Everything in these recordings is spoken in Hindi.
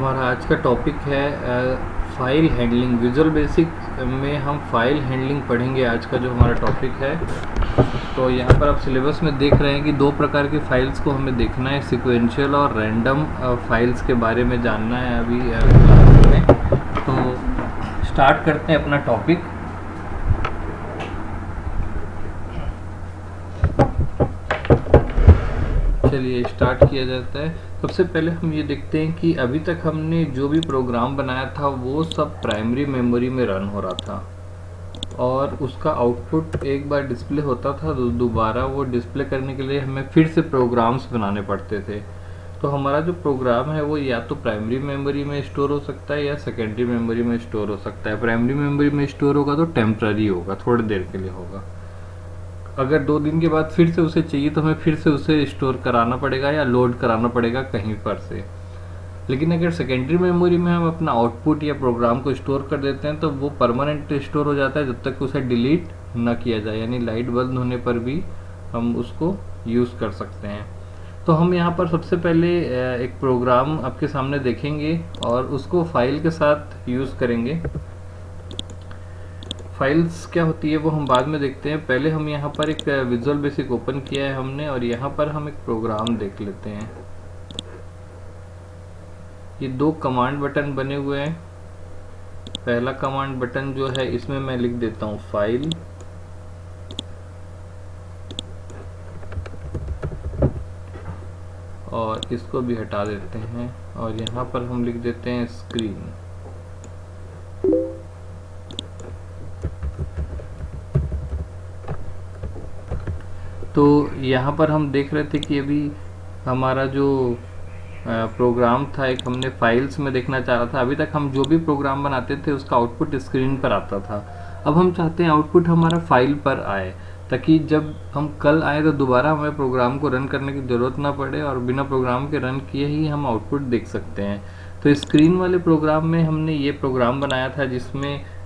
हमारा आज का टॉपिक है फाइल हैंडलिंग। विजुअल बेसिक में हम फाइल हैंडलिंग पढ़ेंगे। आज का जो हमारा टॉपिक है, तो यहाँ पर आप सिलेबस में देख रहे हैं कि दो प्रकार की फाइल्स को हमें देखना है, सीक्वेंशियल और रैंडम फाइल्स के बारे में जानना है अभी क्लास में। तो स्टार्ट करते हैं अपना टॉपिक। चलिए स्टार्ट किया जाता है। सबसे पहले हम ये देखते हैं कि अभी तक हमने जो भी प्रोग्राम बनाया था वो सब प्राइमरी मेमोरी में रन हो रहा था और उसका आउटपुट एक बार डिस्प्ले होता था, तो दोबारा वो डिस्प्ले करने के लिए हमें फिर से प्रोग्राम्स बनाने पड़ते थे। तो हमारा जो प्रोग्राम है वो या तो प्राइमरी मेमोरी में स्टोर हो सकता है या सेकेंडरी मेमोरी में स्टोर हो सकता है। प्राइमरी मेमोरी में स्टोर होगा तो टेम्पररी होगा, थोड़ी देर के लिए होगा। अगर 2 दिन के बाद फिर से उसे चाहिए तो हमें फिर से उसे स्टोर कराना पड़ेगा या लोड कराना पड़ेगा कहीं पर से। लेकिन अगर सेकेंडरी मेमोरी में हम अपना आउटपुट या प्रोग्राम को स्टोर कर देते हैं तो वो परमानेंट स्टोर हो जाता है जब तक उसे डिलीट ना किया जाए, यानी लाइट बंद होने पर भी हम उसको यूज़ कर सकते हैं। तो हम यहाँ पर सबसे पहले एक प्रोग्राम आपके सामने देखेंगे और उसको फाइल के साथ यूज़ करेंगे। फाइल्स क्या होती है वो हम बाद में देखते हैं। पहले हम यहाँ पर एक विजुअल बेसिक ओपन किया है हमने और यहाँ पर हम एक प्रोग्राम देख लेते हैं। ये 2 कमांड बटन बने हुए हैं। पहला कमांड बटन जो है इसमें मैं लिख देता हूँ फाइल, और इसको भी हटा देते हैं और यहाँ पर हम लिख देते हैं स्क्रीन। तो यहाँ पर हम देख रहे थे कि अभी हमारा जो प्रोग्राम था एक हमने फाइल्स में देखना चाह रहा था। अभी तक हम जो भी प्रोग्राम बनाते थे उसका आउटपुट स्क्रीन पर आता था। अब हम चाहते हैं आउटपुट हमारा फाइल पर आए, ताकि जब हम कल आए तो दोबारा हमें प्रोग्राम को रन करने की ज़रूरत ना पड़े और बिना प्रोग्राम के रन किए ही हम आउटपुट देख सकते हैं। तो स्क्रीन वाले प्रोग्राम में हमने ये प्रोग्राम बनाया था जिसमें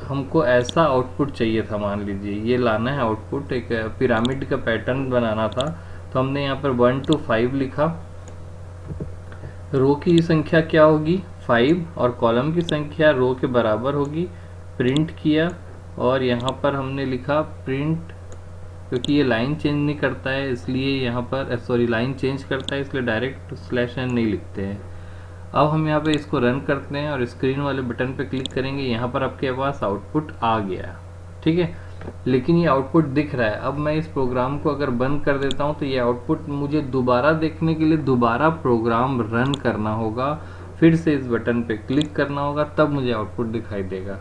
हमको ऐसा आउटपुट चाहिए था। मान लीजिए ये लाना है आउटपुट, एक पिरामिड का पैटर्न बनाना था। तो हमने यहाँ पर 1 to 5 लिखा। रो की संख्या क्या होगी 5 और कॉलम की संख्या रो के बराबर होगी। प्रिंट किया और यहाँ पर हमने लिखा प्रिंट, क्योंकि ये लाइन चेंज नहीं करता है इसलिए यहाँ पर लाइन चेंज करता है इसलिए डायरेक्ट /n नहीं लिखते हैं। अब हम यहाँ पे इसको रन करते हैं और स्क्रीन वाले बटन पे क्लिक करेंगे। यहाँ पर आपके पास आउटपुट आ गया, ठीक है। लेकिन ये आउटपुट दिख रहा है। अब मैं इस प्रोग्राम को अगर बंद कर देता हूँ तो ये आउटपुट मुझे दोबारा देखने के लिए दोबारा प्रोग्राम रन करना होगा, फिर से इस बटन पे क्लिक करना होगा, तब मुझे आउटपुट दिखाई देगा।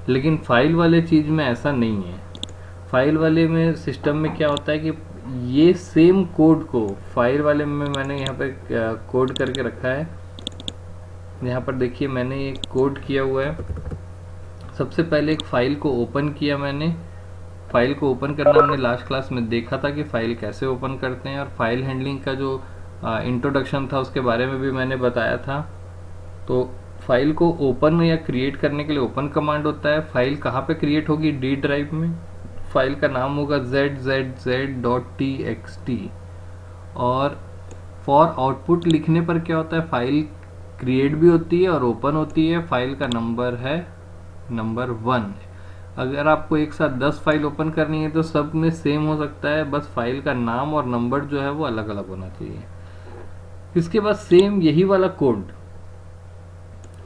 लेकिन फाइल वाले चीज़ में ऐसा नहीं है। फाइल वाले में सिस्टम में क्या होता है कि ये सेम कोड को फाइल वाले में मैंने यहाँ पे कोड करके रखा है। यहाँ पर देखिए मैंने ये कोड किया हुआ है। सबसे पहले एक फाइल को ओपन किया मैंने। फाइल को ओपन करना हमने लास्ट क्लास में देखा था कि फाइल कैसे ओपन करते हैं, और फाइल हैंडलिंग का जो इंट्रोडक्शन था उसके बारे में भी मैंने बताया था। तो फाइल को ओपन या क्रिएट करने के लिए ओपन कमांड होता है। फाइल कहाँ पे क्रिएट होगी, डी ड्राइव में। फाइल का नाम होगा zzz.txt। और फॉर आउटपुट लिखने पर क्या होता है, फाइल क्रिएट भी होती है और ओपन होती है। फाइल का नंबर है नंबर 1। अगर आपको एक साथ 10 फाइल ओपन करनी है तो सब में सेम हो सकता है, बस फाइल का नाम और नंबर जो है वो अलग अलग होना चाहिए। इसके बाद सेम यही वाला कोड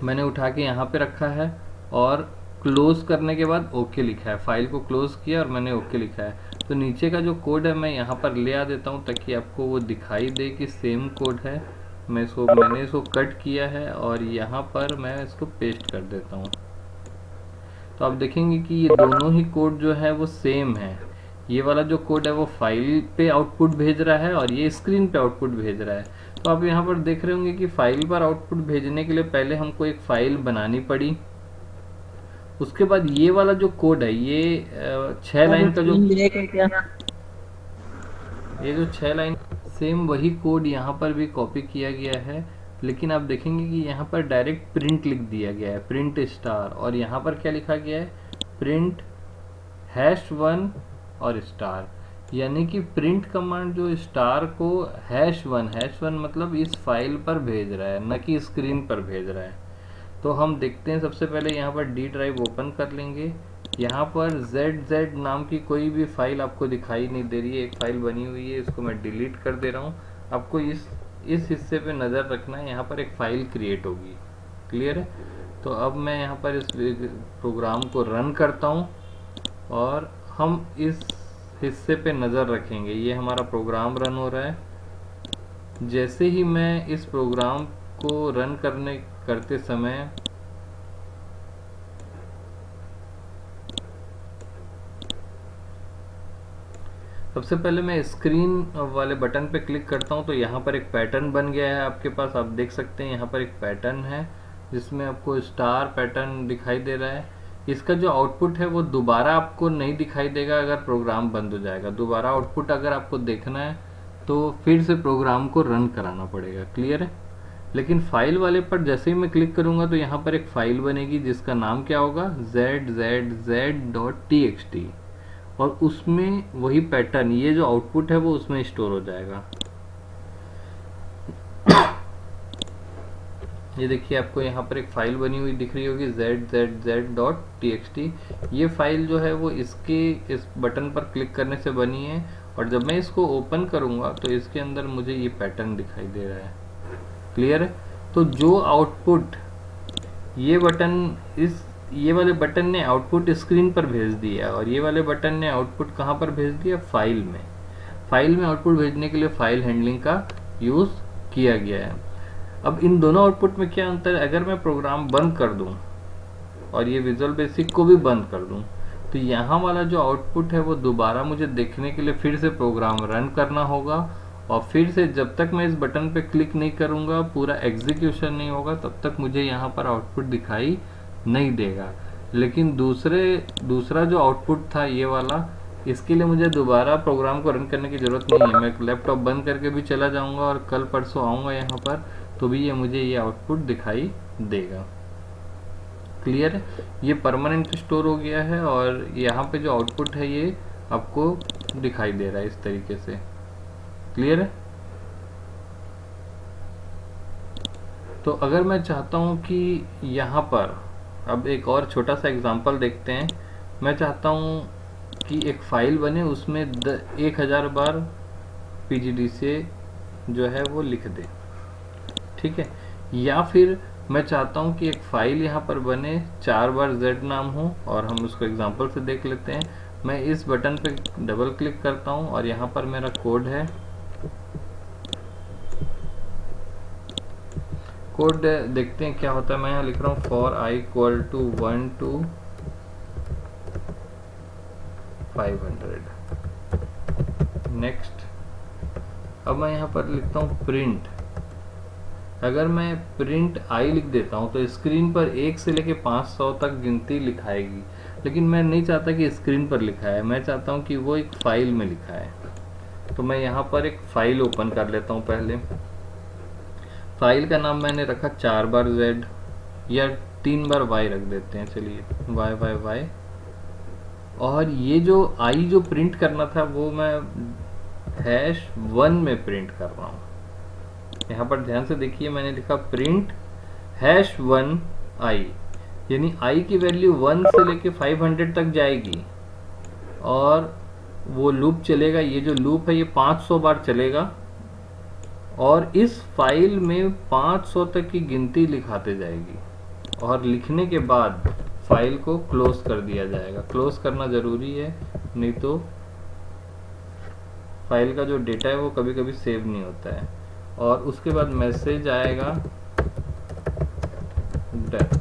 मैंने उठा के यहाँ पे रखा है और क्लोज करने के बाद ओके लिखा है। फाइल को क्लोज किया और मैंने ओके लिखा है। तो नीचे का जो कोड है मैं यहाँ पर ले आ देता हूँ ताकि आपको वो दिखाई दे कि सेम कोड है। मैंने इसको कट किया है और यहाँ पर मैं इसको पेस्ट कर देता हूँ। तो आप देखेंगे कि ये दोनों ही कोड जो है वो सेम है। ये वाला जो कोड है वो फाइल पे आउटपुट भेज रहा है और ये स्क्रीन पे आउटपुट भेज रहा है। तो आप यहाँ पर देख रहे होंगे कि फाइल पर आउटपुट भेजने के लिए पहले हमको एक फाइल बनानी पड़ी। उसके बाद ये वाला जो कोड है ये 6 लाइन का ये जो 6 लाइन सेम वही कोड यहाँ पर भी कॉपी किया गया है। लेकिन आप देखेंगे कि यहाँ पर डायरेक्ट प्रिंट लिख दिया गया है, प्रिंट स्टार, और यहाँ पर क्या लिखा गया है, प्रिंट #1 और स्टार। यानी कि प्रिंट कमांड जो स्टार को #1 मतलब इस फाइल पर भेज रहा है, न कि स्क्रीन पर भेज रहा है। तो हम देखते हैं, सबसे पहले यहाँ पर डी ड्राइव ओपन कर लेंगे। यहाँ पर ZZ नाम की कोई भी फाइल आपको दिखाई नहीं दे रही है, एक फाइल बनी हुई है, इसको मैं डिलीट कर दे रहा हूँ। आपको इस हिस्से पे नज़र रखना है, यहाँ पर एक फाइल क्रिएट होगी। क्लियर है? तो अब मैं यहाँ पर इस प्रोग्राम को रन करता हूँ और हम इस हिस्से पे नज़र रखेंगे। ये हमारा प्रोग्राम रन हो रहा है। जैसे ही मैं इस प्रोग्राम को रन करते समय सबसे पहले मैं स्क्रीन वाले बटन पे क्लिक करता हूँ, तो यहाँ पर एक पैटर्न बन गया है आपके पास। आप देख सकते हैं यहाँ पर एक पैटर्न है जिसमें आपको स्टार पैटर्न दिखाई दे रहा है। इसका जो आउटपुट है वो दोबारा आपको नहीं दिखाई देगा अगर प्रोग्राम बंद हो जाएगा। दोबारा आउटपुट अगर आपको देखना है तो फिर से प्रोग्राम को रन कराना पड़ेगा। क्लियर है? लेकिन फाइल वाले पर जैसे ही मैं क्लिक करूँगा तो यहाँ पर एक फाइल बनेगी जिसका नाम क्या होगा, ZZZ.txt, और उसमें वही पैटर्न, ये जो आउटपुट है वो उसमें स्टोर हो जाएगा। ये देखिए, आपको यहाँ पर एक फाइल बनी हुई दिख रही होगी ZZZ.txt। ये फाइल जो है वो इस बटन पर क्लिक करने से बनी है, और जब मैं इसको ओपन करूँगा तो इसके अंदर मुझे ये पैटर्न दिखाई दे रहा है। क्लियर है? तो जो आउटपुट ये वाले बटन ने आउटपुट स्क्रीन पर भेज दिया, और ये वाले बटन ने आउटपुट कहाँ पर भेज दिया, फाइल में। फाइल में आउटपुट भेजने के लिए फाइल हैंडलिंग का यूज़ किया गया है। अब इन दोनों आउटपुट में क्या अंतर है? अगर मैं प्रोग्राम बंद कर दूं और ये विजुअल बेसिक को भी बंद कर दूं, तो यहाँ वाला जो आउटपुट है वो दोबारा मुझे देखने के लिए फिर से प्रोग्राम रन करना होगा, और फिर से जब तक मैं इस बटन पे क्लिक नहीं करूँगा, पूरा एग्जीक्यूशन नहीं होगा, तब तक मुझे यहाँ पर आउटपुट दिखाई नहीं देगा। लेकिन दूसरा जो आउटपुट था ये वाला, इसके लिए मुझे दोबारा प्रोग्राम को रन करने की ज़रूरत नहीं है। मैं लैपटॉप बंद करके भी चला जाऊँगा और कल परसों आऊँगा यहाँ पर, तो भी मुझे ये आउटपुट दिखाई देगा। क्लियर है? ये परमानेंट स्टोर हो गया है, और यहाँ पे जो आउटपुट है ये आपको दिखाई दे रहा है इस तरीके से। क्लियर है? तो अगर मैं चाहता हूँ कि यहाँ पर अब एक और छोटा सा एग्जांपल देखते हैं। मैं चाहता हूँ कि एक फाइल बने, उसमें 1000 बार PGD से जो है वो लिख दे। ठीक है? या फिर मैं चाहता हूँ कि एक फाइल यहाँ पर बने, 4 बार Z नाम हो, और हम उसको एग्जांपल से देख लेते हैं। मैं इस बटन पे डबल क्लिक करता हूँ और यहाँ पर मेरा कोड है। कोड देखते हैं क्या होता है। मैं यहाँ लिख रहा हूँ for I equal to 1 to 500। Next. अब मैं यहाँ पर लिखता हूँ प्रिंट। अगर मैं प्रिंट I लिख देता हूँ तो स्क्रीन पर 1 से लेके 500 तक गिनती लिखाएगी, लेकिन मैं नहीं चाहता कि स्क्रीन पर लिखा है, मैं चाहता हूँ कि वो एक फाइल में लिखा है। तो मैं यहाँ पर एक फाइल ओपन कर लेता हूँ। पहले फाइल का नाम मैंने रखा 4 बार Z, या 3 बार Y रख देते हैं, चलिए Y। और ये जो I जो प्रिंट करना था वो मैं #1 में प्रिंट कर रहा हूँ। यहाँ पर ध्यान से देखिए, मैंने लिखा प्रिंट #1 I, यानी I की वैल्यू 1 से लेके 500 तक जाएगी, और वो लूप चलेगा। ये जो लूप है ये 500 बार चलेगा, और इस फाइल में 500 तक की गिनती लिखाते जाएगी, और लिखने के बाद फाइल को क्लोज कर दिया जाएगा। क्लोज करना ज़रूरी है, नहीं तो फाइल का जो डेटा है वो कभी कभी सेव नहीं होता है। और उसके बाद मैसेज आएगा डन।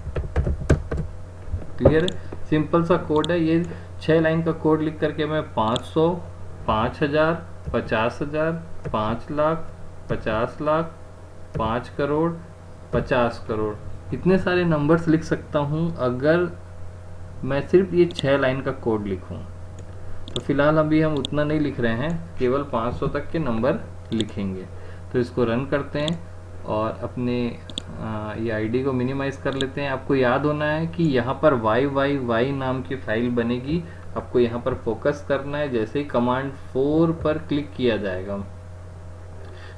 क्लियर है? सिंपल सा कोड है ये। 6 लाइन का कोड लिख करके मैं 500, 5000, 50,000, 5 लाख, 50 लाख, 5 करोड़, 50 करोड़, इतने सारे नंबर्स लिख सकता हूँ अगर मैं सिर्फ ये 6 लाइन का कोड लिखूँ। तो फिलहाल अभी हम उतना नहीं लिख रहे हैं, केवल 500 तक के नंबर लिखेंगे। तो इसको रन करते हैं और अपने ये आईडी को मिनिमाइज कर लेते हैं। आपको याद होना है कि यहाँ पर YYY नाम की फाइल बनेगी। आपको यहाँ पर फोकस करना है। जैसे ही कमांड 4 पर क्लिक किया जाएगा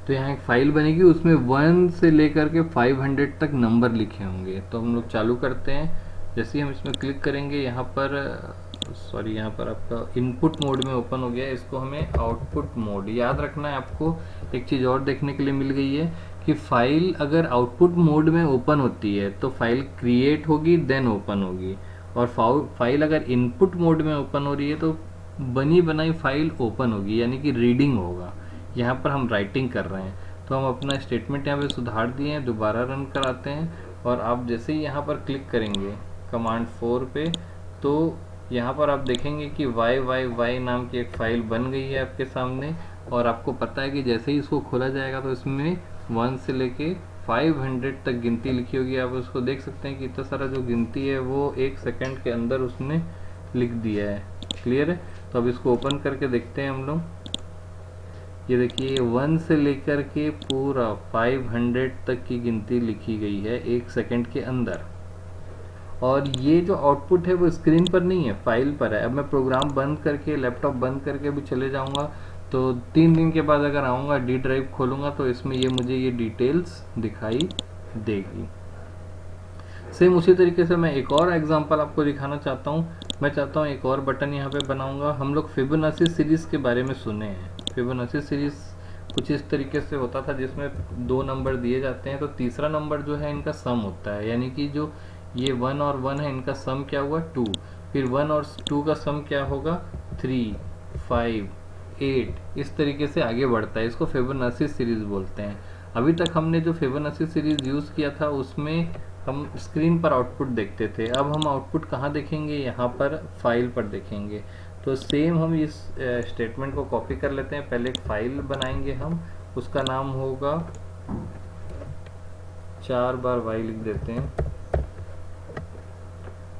तो यहाँ एक फाइल बनेगी, उसमें 1 से लेकर के 500 तक नंबर लिखे होंगे। तो हम लोग चालू करते हैं। जैसे ही हम इसमें क्लिक करेंगे यहाँ पर यहाँ पर आपका इनपुट मोड में ओपन हो गया है। इसको हमें आउटपुट मोड याद रखना है। आपको एक चीज़ और देखने के लिए मिल गई है कि फाइल अगर आउटपुट मोड में ओपन होती है तो फाइल क्रिएट होगी देन ओपन होगी, और फाइल अगर इनपुट मोड में ओपन हो रही है तो बनी बनाई फाइल ओपन होगी, यानी कि रीडिंग होगा। यहाँ पर हम राइटिंग कर रहे हैं तो हम अपना स्टेटमेंट यहाँ पे सुधार दिए हैं, दोबारा रन कराते हैं। और आप जैसे ही यहाँ पर क्लिक करेंगे कमांड 4 पे तो यहाँ पर आप देखेंगे कि YYY नाम की एक फ़ाइल बन गई है आपके सामने। और आपको पता है कि जैसे ही इसको खोला जाएगा तो इसमें 1 से लेके 500 तक गिनती लिखी होगी। आप उसको देख सकते हैं कि इतना सारा जो गिनती है वो 1 सेकंड के अंदर उसने लिख दिया है। क्लियर है? तो अब इसको ओपन करके देखते हैं हम लोग। ये देखिए 1 से लेकर के पूरा 500 तक की गिनती लिखी गई है 1 सेकंड के अंदर। और ये जो आउटपुट है वो स्क्रीन पर नहीं है, फाइल पर है। अब मैं प्रोग्राम बंद करके, लैपटॉप बंद करके भी चले जाऊंगा तो 3 दिन के बाद अगर आऊँगा, डी ड्राइव खोलूँगा तो इसमें ये मुझे ये डिटेल्स दिखाई देगी। सेम उसी तरीके से मैं एक और एग्जांपल आपको दिखाना चाहता हूँ। मैं चाहता हूँ एक और बटन यहाँ पे बनाऊँगा। हम लोग फिबोनाची सीरीज़ के बारे में सुने हैं। फिबोनाची सीरीज़ कुछ इस तरीके से होता था जिसमें 2 नंबर दिए जाते हैं तो तीसरा नंबर जो है इनका सम होता है, यानी कि जो ये 1 और 1 है इनका सम क्या हुआ 2, फिर 1 और 2 का सम क्या होगा 3, 5, 8, इस तरीके से आगे बढ़ता है। इसको फिबोनाची सीरीज़ बोलते हैं। अभी तक हमने जो फिबोनाची सीरीज़ यूज़ किया था उसमें हम स्क्रीन पर आउटपुट देखते थे। अब हम आउटपुट कहाँ देखेंगे? यहाँ पर फाइल पर देखेंगे। तो सेम हम इस स्टेटमेंट को कॉपी कर लेते हैं। पहले एक फाइल बनाएंगे हम, उसका नाम होगा 4 बार y लिख देते हैं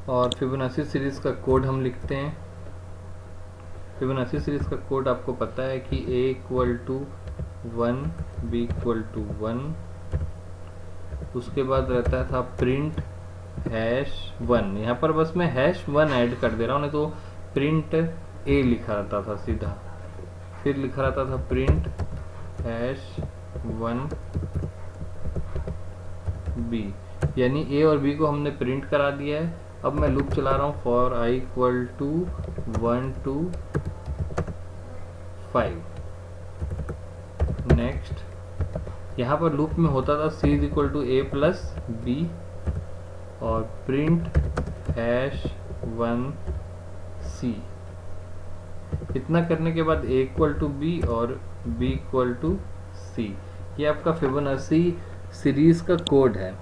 और फिबोनाची सीरीज़ का कोड हम लिखते हैं। फिबोनाची सीरीज़ का कोड आपको पता है कि a = 1, b = 1, उसके बाद रहता था प्रिंट #1। यहाँ पर बस मैं #1 ऐड कर दे रहा हूँ, नहीं तो प्रिंट a लिखा रहता था सीधा। फिर लिखा रहता था प्रिंट #1 b, यानी a और b को हमने प्रिंट करा दिया है। अब मैं लूप चला रहा हूँ फॉर i = 1 to 5। नेक्स्ट यहाँ पर लूप में होता था c = a + b और प्रिंट #1 c। इतना करने के बाद a = b और b = c। ये आपका फिबोनाची सीरीज का कोड है।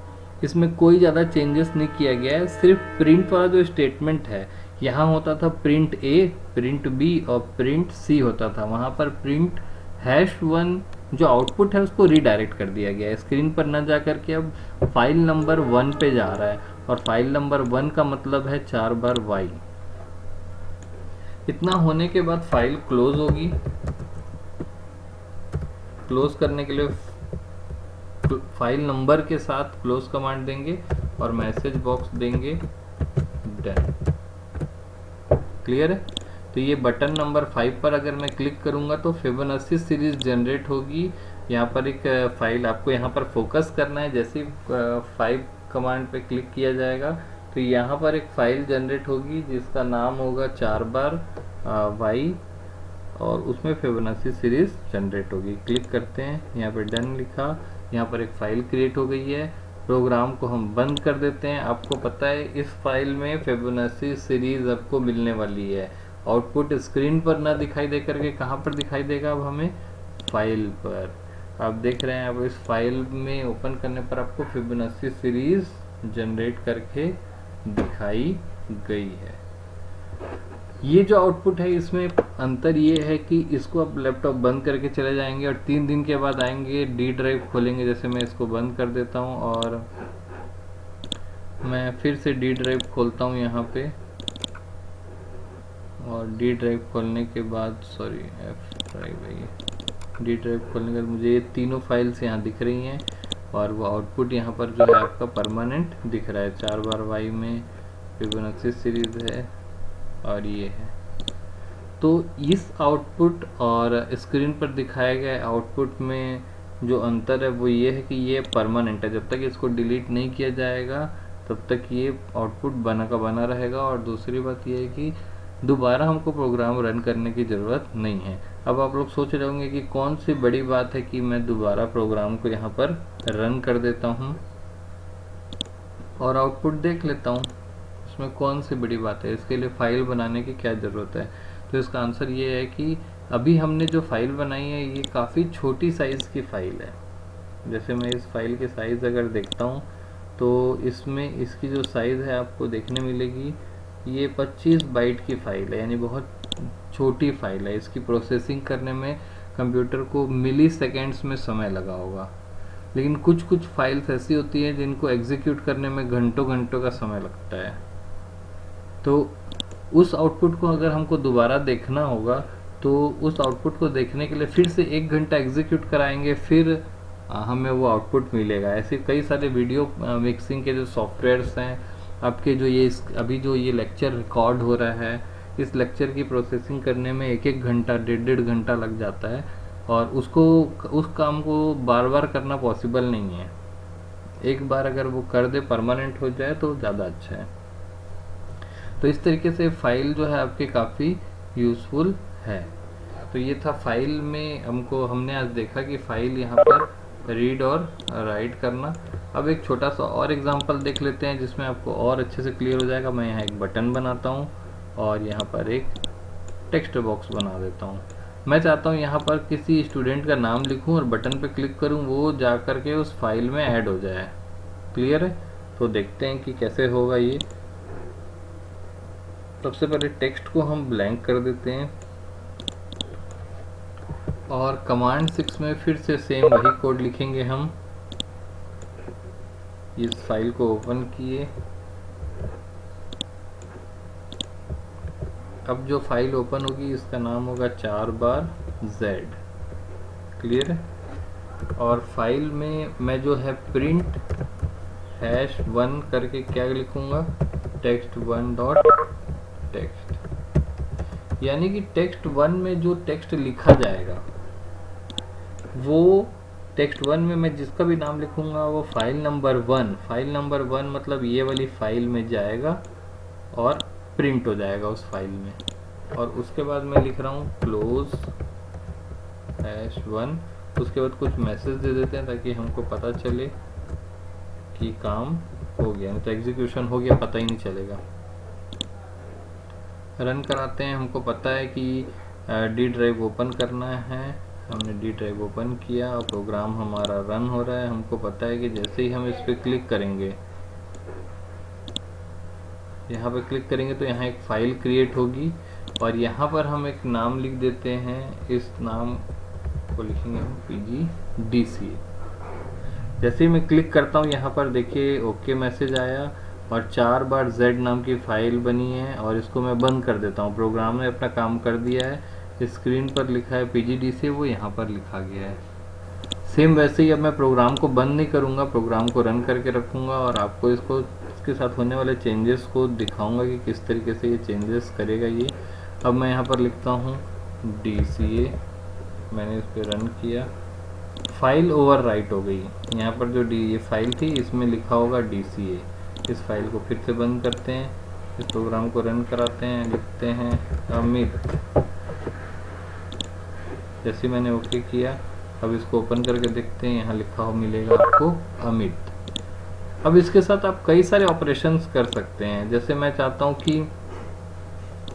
इसमें कोई ज़्यादा चेंजेस नहीं किया गया है। सिर्फ प्रिंट वाला जो स्टेटमेंट है, यहाँ होता था प्रिंट a, प्रिंट b और प्रिंट c होता था। वहाँ पर प्रिंट #1 जो आउटपुट है उसको रीडायरेक्ट कर दिया गया है। स्क्रीन पर न जा करके अब फाइल नंबर 1 पे जा रहा है, और फाइल नंबर 1 का मतलब है 4 बार y। इतना होने के बाद फाइल क्लोज होगी। क्लोज करने के लिए फाइल नंबर के साथ क्लोज कमांड देंगे और मैसेज बॉक्स देंगे डन। क्लियर है? तो ये बटन नंबर 5 पर अगर मैं क्लिक करूंगा तो फिबोनाची सीरीज जनरेट होगी। यहाँ पर एक फाइल आपको यहाँ पर फोकस करना है। जैसे 5 कमांड पे क्लिक किया जाएगा तो यहाँ पर एक फाइल जनरेट होगी जिसका नाम होगा 4 बार y और उसमें फिबोनाची सीरीज जनरेट होगी। क्लिक करते हैं, यहाँ पर डन लिखा, यहाँ पर एक फाइल क्रिएट हो गई है। प्रोग्राम को हम बंद कर देते हैं। आपको पता है इस फाइल में फिबोनाची सीरीज आपको मिलने वाली है। आउटपुट स्क्रीन पर ना दिखाई दे करके कहाँ पर दिखाई देगा? अब हमें फाइल पर। आप देख रहे हैं, अब इस फाइल में ओपन करने पर आपको फिबोनाची सीरीज जनरेट करके दिखाई गई है। ये जो आउटपुट है इसमें अंतर ये है कि इसको आप लैपटॉप बंद करके चले जाएंगे और 3 दिन के बाद आएंगे, डी ड्राइव खोलेंगे। जैसे मैं इसको बंद कर देता हूँ और मैं फिर से डी ड्राइव खोलता हूँ यहाँ पे, और डी ड्राइव खोलने के बाद F ड्राइव है ये। डी ड्राइव खोलने के बाद मुझे ये तीनों फाइल्स यहाँ दिख रही हैं और वो आउटपुट यहाँ पर जो है आपका परमानेंट दिख रहा है। 4 बार y में फिबोनाची सीरीज है और ये है। तो इस आउटपुट और स्क्रीन पर दिखाए गए आउटपुट में जो अंतर है वो ये है कि ये परमानेंट है, जब तक इसको डिलीट नहीं किया जाएगा तब तक ये आउटपुट बना का बना रहेगा। और दूसरी बात ये है कि दोबारा हमको प्रोग्राम रन करने की ज़रूरत नहीं है। अब आप लोग सोच रहे होंगे कि कौन सी बड़ी बात है कि मैं दोबारा प्रोग्राम को यहाँ पर रन कर देता हूँ और आउटपुट देख लेता हूँ, इसमें कौन सी बड़ी बात है, इसके लिए फ़ाइल बनाने की क्या ज़रूरत है। तो इसका आंसर ये है कि अभी हमने जो फ़ाइल बनाई है ये काफ़ी छोटी साइज़ की फ़ाइल है। जैसे मैं इस फाइल की साइज़ अगर देखता हूँ तो इसमें इसकी जो साइज़ है आपको देखने मिलेगी, ये 25 बाइट की फ़ाइल है, यानी बहुत छोटी फ़ाइल है। इसकी प्रोसेसिंग करने में कंप्यूटर को मिली सेकेंड्स में समय लगा होगा, लेकिन कुछ कुछ फाइल्स ऐसी होती हैं जिनको एग्जीक्यूट करने में घंटों घंटों का समय लगता है। तो उस आउटपुट को अगर हमको दोबारा देखना होगा तो उस आउटपुट को देखने के लिए फिर से 1 घंटा एग्जीक्यूट कराएंगे, फिर हमें वो आउटपुट मिलेगा। ऐसे कई सारे वीडियो मिक्सिंग के जो सॉफ्टवेयर्स हैं आपके, जो ये अभी जो ये लेक्चर रिकॉर्ड हो रहा है, इस लेक्चर की प्रोसेसिंग करने में 1-1 घंटा 1.5 घंटा लग जाता है और उस काम को बार बार करना पॉसिबल नहीं है। एक बार अगर वो कर दे, परमानेंट हो जाए तो ज़्यादा अच्छा है। तो इस तरीके से फाइल जो है आपके काफ़ी यूज़फुल है। तो ये था फाइल में हमने आज देखा कि फाइल यहाँ पर रीड और राइट करना। अब एक छोटा सा और एग्जांपल देख लेते हैं जिसमें आपको और अच्छे से क्लियर हो जाएगा। मैं यहाँ एक बटन बनाता हूँ और यहाँ पर एक टेक्स्ट बॉक्स बना देता हूँ। मैं चाहता हूँ यहाँ पर किसी स्टूडेंट का नाम लिखूँ और बटन पे क्लिक करूँ, वो जा कर के उस फाइल में ऐड हो जाए। क्लियर है? तो देखते हैं कि कैसे होगा ये। सबसे पहले टेक्स्ट को हम ब्लैंक कर देते हैं और कमांड 6 में फिर से सेम वही कोड लिखेंगे हम। इस फाइल को ओपन किए। अब जो फाइल ओपन होगी इसका नाम होगा 4 बार Z। क्लियर है? और फाइल में मैं जो है प्रिंट #1 करके क्या लिखूंगा, text1 डॉट टेक्स्ट, यानी कि text1 में जो टेक्स्ट लिखा जाएगा वो text1 में मैं जिसका भी नाम लिखूंगा वो फाइल नंबर 1 मतलब ये वाली फाइल में जाएगा और प्रिंट हो जाएगा उस फाइल में। और उसके बाद मैं लिख रहा हूँ क्लोज #1। उसके बाद कुछ मैसेज दे देते हैं ताकि हमको पता चले कि काम हो गया, नहीं तो एग्जीक्यूशन हो गया पता ही नहीं चलेगा। रन कराते हैं। हमको पता है कि डी ड्राइव ओपन करना है, हमने डी ड्राइव ओपन किया और प्रोग्राम हमारा रन हो रहा है। हमको पता है कि जैसे ही हम इस पर क्लिक करेंगे, यहाँ पे क्लिक करेंगे तो यहाँ एक फाइल क्रिएट होगी और यहाँ पर हम एक नाम लिख देते हैं। इस नाम को लिखेंगे हम PGDCA। जैसे ही मैं क्लिक करता हूँ यहाँ पर देखिए ओके मैसेज आया और 4 बार Z नाम की फाइल बनी है और इसको मैं बंद कर देता हूँ। प्रोग्राम ने अपना काम कर दिया है। स्क्रीन पर लिखा है PGDCA, वो यहाँ पर लिखा गया है। सेम वैसे ही अब मैं प्रोग्राम को बंद नहीं करूँगा, प्रोग्राम को रन करके रखूँगा और आपको इसके साथ होने वाले चेंजेस को दिखाऊंगा कि किस तरीके से ये चेंजेस करेगा ये। अब मैं यहाँ पर लिखता हूँ DCA, मैंने इस पर रन किया, फाइल ओवर राइट हो गई। यहाँ पर जो ये फाइल थी इसमें लिखा होगा DCA। इस फाइल को फिर से बंद करते हैं, इस प्रोग्राम को रन कराते हैं, लिखते हैं अमित। जैसे मैंने ओके किया, अब इसको ओपन करके देखते हैं, यहाँ लिखा हो मिलेगा आपको अमित। अब इसके साथ आप कई सारे ऑपरेशंस कर सकते हैं। जैसे मैं चाहता हूँ कि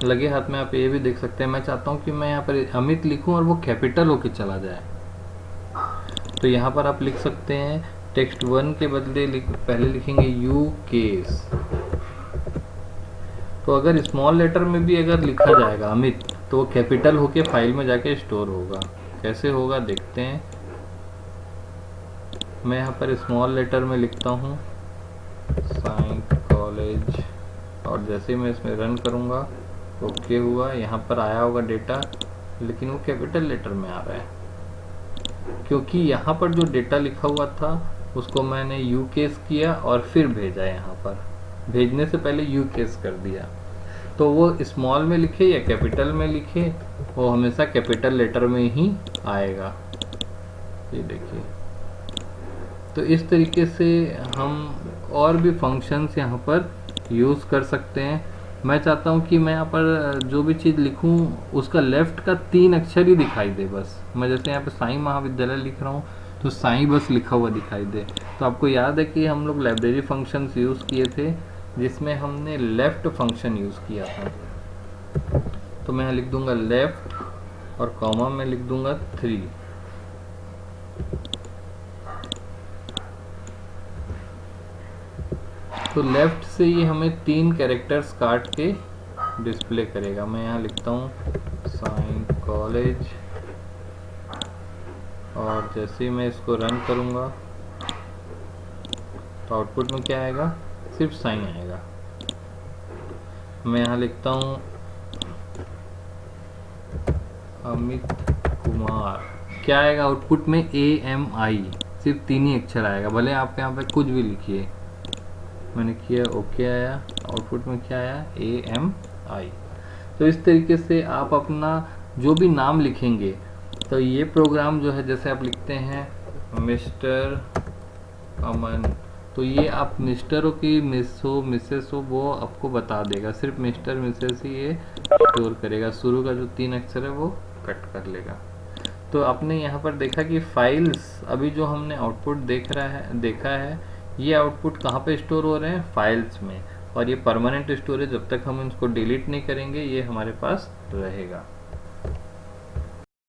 लगे हाथ में आप ये भी देख सकते हैं, मैं चाहता हूँ कि मैं यहाँ पर अमित लिखूँ और वो कैपिटल होके चला जाए, तो यहाँ पर आप लिख सकते हैं text1 के बदले पहले लिखेंगे U केस। तो अगर स्मॉल लेटर में भी अगर लिखा जाएगा अमित तो वो कैपिटल होके फाइल में जाके स्टोर होगा। कैसे होगा देखते हैं। मैं यहाँ पर स्मॉल लेटर में लिखता हूँ साइंस कॉलेज और जैसे मैं इसमें रन करूँगा ओके हुआ, यहाँ पर आया होगा डेटा, लेकिन वो कैपिटल लेटर में आ रहा है क्योंकि यहाँ पर जो डेटा लिखा हुआ था उसको मैंने यू केस किया और फिर भेजा। यहाँ पर भेजने से पहले यू केस कर दिया। तो वो स्मॉल में लिखे या कैपिटल में लिखे, वो हमेशा कैपिटल लेटर में ही आएगा। ये देखिए, तो इस तरीके से हम और भी फंक्शंस यहाँ पर यूज़ कर सकते हैं। मैं चाहता हूँ कि मैं यहाँ पर जो भी चीज़ लिखूँ उसका लेफ्ट का 3 अक्षर ही दिखाई दे बस। मैं जैसे यहाँ पे साईं महाविद्यालय लिख रहा हूँ तो साईं बस लिखा हुआ दिखाई दे। तो आपको याद है कि हम लोग लाइब्रेरी फंक्शंस यूज़ किए थे जिसमें हमने लेफ़्ट फंक्शन यूज़ किया था। तो मैं यहाँ लिख दूंगा लेफ़्ट और कॉमा में लिख दूंगा 3। तो लेफ़्ट से ये हमें 3 कैरेक्टर्स काट के डिस्प्ले करेगा। मैं यहाँ लिखता हूँ साईं कॉलेज, और जैसे ही मैं इसको रन करूँगा तो आउटपुट में क्या आएगा, सिर्फ साईं आएगा। मैं यहाँ लिखता हूँ अमित कुमार, क्या आएगा आउटपुट में, AMI, सिर्फ 3 ही अक्षर आएगा। भले आप यहाँ पे कुछ भी लिखिए। मैंने किया ओके, आया आउटपुट में क्या आया, AMI। तो इस तरीके से आप अपना जो भी नाम लिखेंगे तो ये प्रोग्राम जो है, जैसे आप लिखते हैं मिस्टर अमन, तो ये आप मिस्टर हो कि मिस हो मिसेस हो वो आपको बता देगा। सिर्फ मिस्टर मिसेस ही ये स्टोर करेगा, शुरू का जो 3 अक्षर है वो कट कर लेगा। तो आपने यहाँ पर देखा कि फाइल्स, अभी जो हमने आउटपुट देखा है ये आउटपुट कहाँ पे स्टोर हो रहे हैं, फाइल्स में। और ये परमानेंट स्टोरेज, जब तक हम इसको डिलीट नहीं करेंगे ये हमारे पास रहेगा।